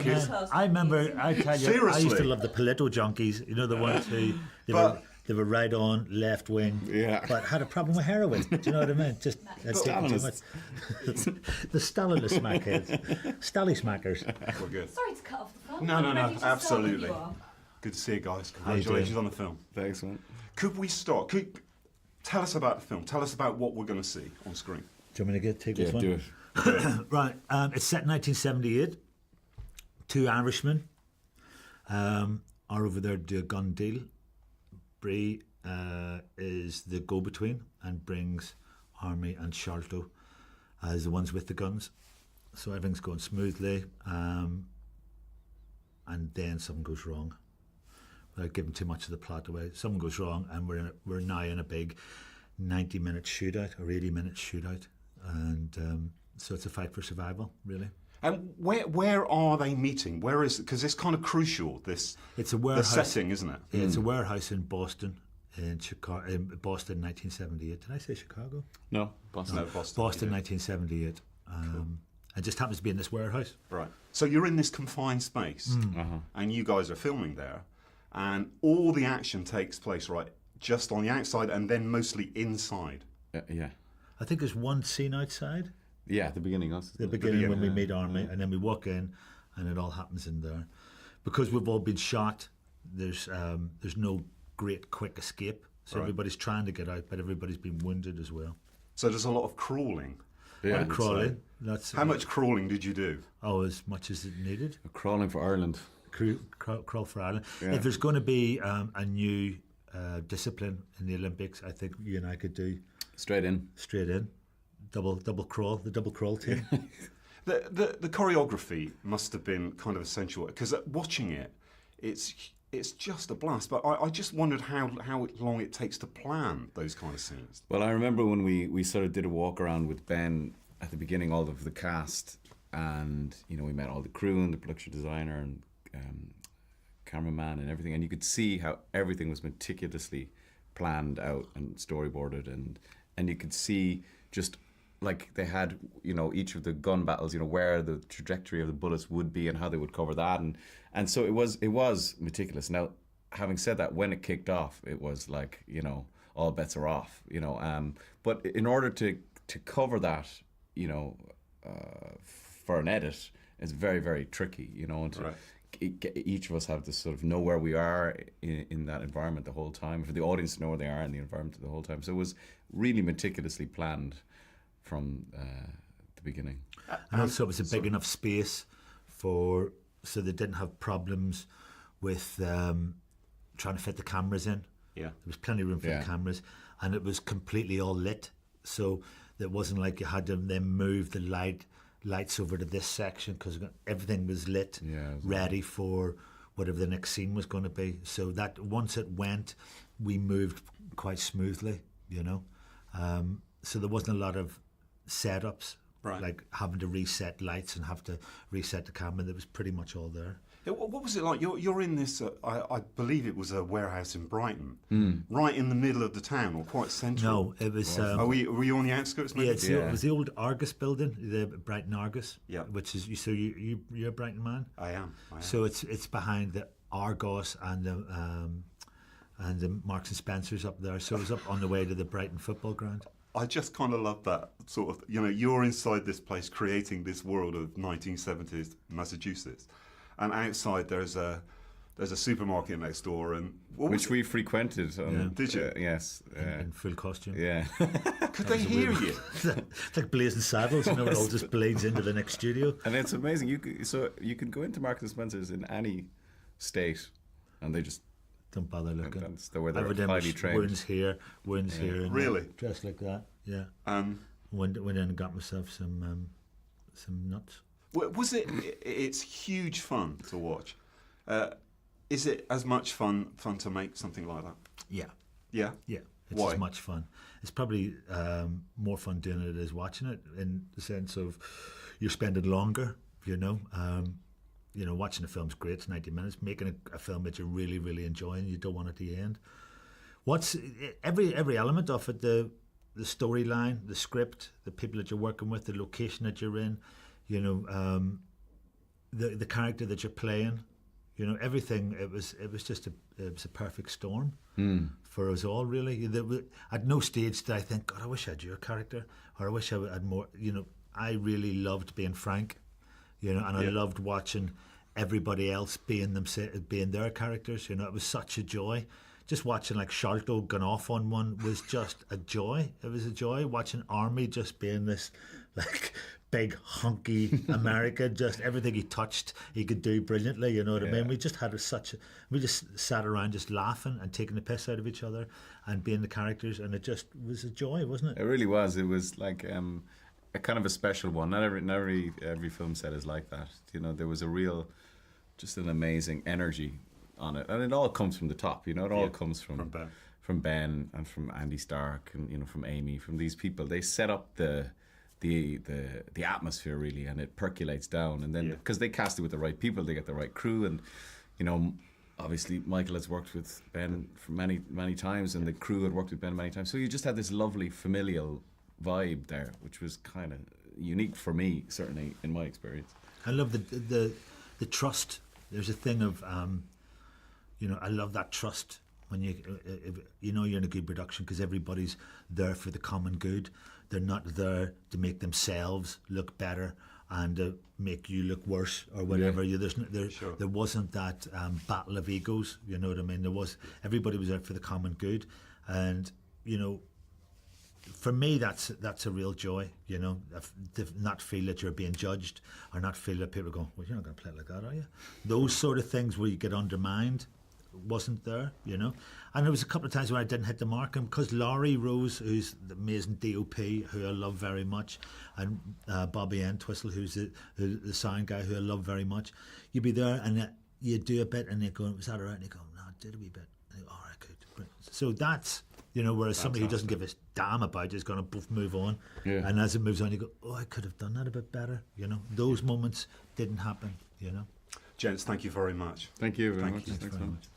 Because I remember, I tell you, I used to Seriously? love the Polito junkies. You know, the ones who they were right on, left wing, but had a problem with heroin. Do you know what I mean? Just taking too much. The Stalinist smackheads, Stally smackers. we're good. Sorry to cut off the film. No, I'm ready to start absolutely. when you are. Good to see you guys. Congratulations on the film. Thanks, man. Could we start? Tell us about the film. Tell us about what we're going to see on screen. Do you want me to take this one? Do it. Right, it's set in 1978. Two Irishmen are over there to do a gun deal. Bree is the go-between and brings Army and Sharlto as the ones with the guns. So everything's going smoothly, and then something goes wrong. Without giving too much of the plot away, something goes wrong, and we're now in a big 90-minute shootout or 80-minute shootout, and so it's a fight for survival, really. And where are they meeting? Where is it? Because it's kind of crucial. It's a warehouse. The setting, isn't it? Yeah, it's a warehouse in Boston, in Chicago, in Boston, 1978. Did I say Chicago? No, Boston. No, Boston. Boston, 1978. It just happens to be in this warehouse. Right. So you're in this confined space, and you guys are filming there, and all the action takes place just on the outside, and then mostly inside. Yeah. I think there's one scene outside. Yeah, the beginning. The beginning when we meet Army, and then we walk in, and it all happens in there. Because we've all been shot, there's no great quick escape. So everybody's trying to get out, but everybody's been wounded as well. So there's a lot of crawling. Yeah. Crawling. How much crawling did you do? Oh, as much as it needed. Crawling for Ireland. Crawl for Ireland. Yeah. If there's going to be a new discipline in the Olympics, I think you and I could do Straight in. double crawl, the double crawl team. The choreography must have been kind of essential, because watching it's just a blast. But I just wondered how long it takes to plan those kind of scenes. Well, I remember when we sort of did a walk around with Ben at the beginning, all of the cast, and we met all the crew and the production designer and cameraman and everything, and you could see how everything was meticulously planned out and storyboarded, and you could see just like they had each of the gun battles, where the trajectory of the bullets would be and how they would cover that, and so it was meticulous. Now, having said that, when it kicked off, it was like all bets are off, but in order to cover that, for an edit, it's very, very tricky, and to each of us have to sort of know where we are in that environment the whole time, for the audience to know where they are in the environment the whole time. So it was really meticulously planned from the beginning. And also it was a big enough space so they didn't have problems with trying to fit the cameras in. Yeah. There was plenty of room for the cameras, and it was completely all lit, so it wasn't like you had to then move the lights over to this section, because everything was lit, ready for whatever the next scene was going to be. So that once it went, we moved quite smoothly, so there wasn't a lot of setups, like having to reset lights and have to reset the camera. There was pretty much all there. What was it like? You're in this, I believe it was a warehouse in Brighton, right in the middle of the town, or quite central. No, it was... were you on the outskirts, maybe? Yeah, it was the old Argus building, the Brighton Argus, yeah. Which is... So you're a Brighton man? I am. So it's behind the Argos and the Marks and Spencers up there. So it was up on the way to the Brighton football ground. I just kind of love that sort of, you're inside this place creating this world of 1970s Massachusetts, and outside there's a supermarket next door, and which we frequented. Did you? Yes. In full costume. Yeah. Could they hear you? It's like Blazing Saddles, it all just blends into the next studio. And it's amazing. You can go into Marks and Spencer's in any state, and they just don't bother looking. That's the way they're highly trained. Wounds here, and really dressed like that. Yeah. Went in and got myself some nuts. Was it? It's huge fun to watch. Is it as much fun to make something like that? Yeah. Yeah. Yeah. It's Why? as much fun. It's probably more fun doing it as watching it, in the sense of you're spending longer. Watching a film's great, it's 90 minutes. Making a film that you're really, really enjoying, you don't want it to end. What's every element of it, the storyline, the the character that you're playing, you know, everything. It was just a perfect storm for us all, really. At no stage did I think, God, I wish I had your character, or I wish I had more. You know, I really loved being Frank, you know, and I loved watching everybody else being their characters. You know, it was such a joy. Just watching like Sharlto going off on one was just a joy. It was a joy watching Army just being this like big hunky America. Just everything he touched, he could do brilliantly. You know what I mean? We just we just sat around just laughing and taking the piss out of each other and being the characters, and it just was a joy, wasn't it? It really was. It was like a kind of a special one. Not every film set is like that. You know, there was a real, just an amazing energy on it, and it all comes from the top. You know, it all comes from Ben and from Andy Stark, and you know, from Amy, from these people. They set up the atmosphere really, and it percolates down, and then because they cast it with the right people, they get the right crew, and you know, obviously Michael has worked with Ben for many times, and the crew had worked with Ben many times, so you just had this lovely familial vibe there, which was kind of unique for me, certainly in my experience. I love the trust. There's a thing of you know, I love that trust when you know you're in a good production, because everybody's there for the common good. They're not there to make themselves look better and to make you look worse or whatever. There wasn't that battle of egos. You know what I mean? Everybody was there for the common good, and you know, for me that's a real joy. You know, to not feel that you're being judged, or not feel that people go, well, you're not going to play it like that, are you? Those sort of things where you get undermined wasn't there, you know. And there was a couple of times where I didn't hit the mark, and because Laurie Rose, who's the amazing DOP, who I love very much, and Bobby Entwistle, who's the sound guy, who I love very much, you'd be there and you do a bit and you go, was that all right? And you go, no, I did a wee bit. And you go, all right, good. So that's, you know, whereas somebody who doesn't give a damn about it is going to move on, and as it moves on you go, oh, I could have done that a bit better, you know. Those moments didn't happen, you know. Gents, thank you very much. Thank you very much. Thanks very much.